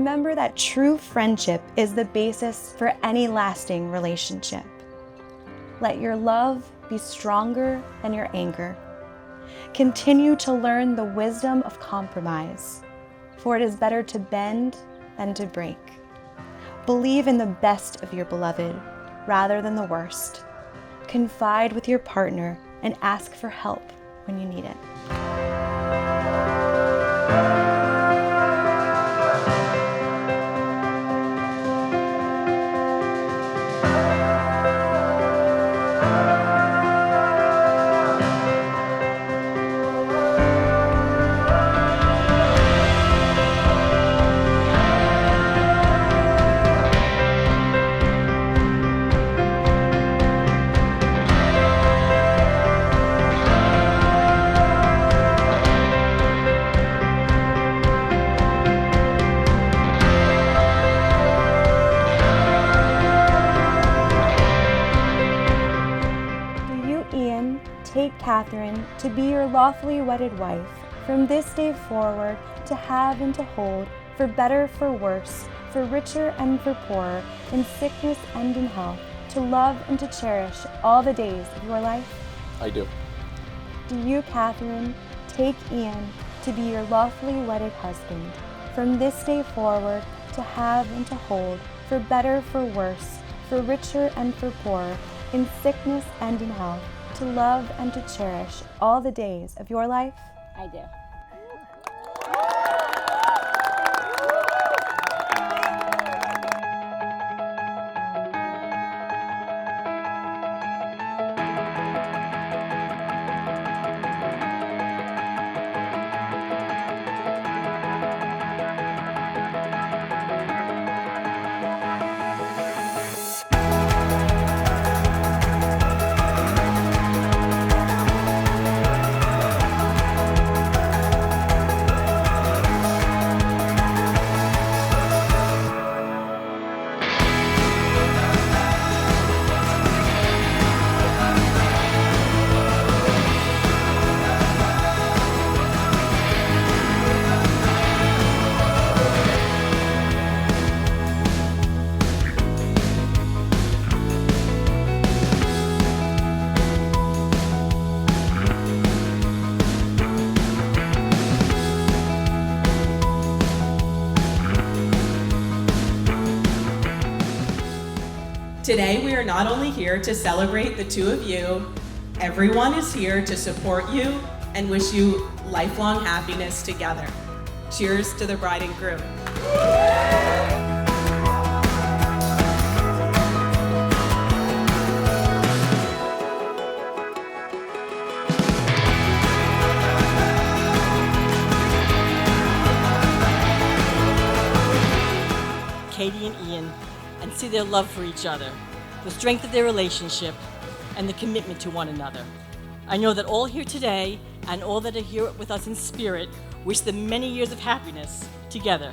remember that true friendship is the basis for any lasting relationship. Let your love be stronger than your anger. Continue to learn the wisdom of compromise, for it is better to bend than to break. Believe in the best of your beloved rather than the worst. Confide with your partner and ask for help when you need it. Take Katherine to be your lawfully wedded wife, from this day forward, to have and to hold, for better, for worse, for richer and for poorer, in sickness and in health, to love and to cherish all the days of your life? I do. Do you, Katherine, take Ian to be your lawfully wedded husband, from this day forward, to have and to hold, for better, for worse, for richer and for poorer, in sickness and in health, to love and to cherish all the days of your life? I do. Today, we are not only here to celebrate the two of you, everyone is here to support you and wish you lifelong happiness together. Cheers to the bride and groom. Katie and Ian, and see their love for each other, the strength of their relationship, and the commitment to one another. I know that all here today, and all that are here with us in spirit, wish them many years of happiness together.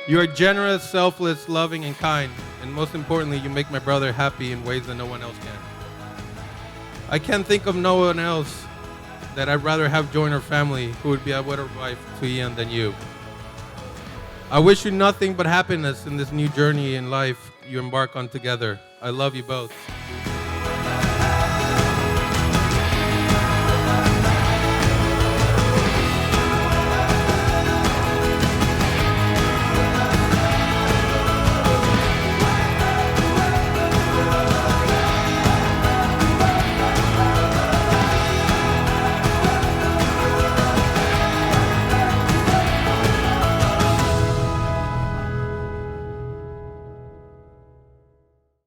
You are generous, selfless, loving, and kind. And most importantly, you make my brother happy in ways that no one else can. I can't think of no one else that I'd rather have join our family who would be a better wife to Ian than you. I wish you nothing but happiness in this new journey in life you embark on together. I love you both.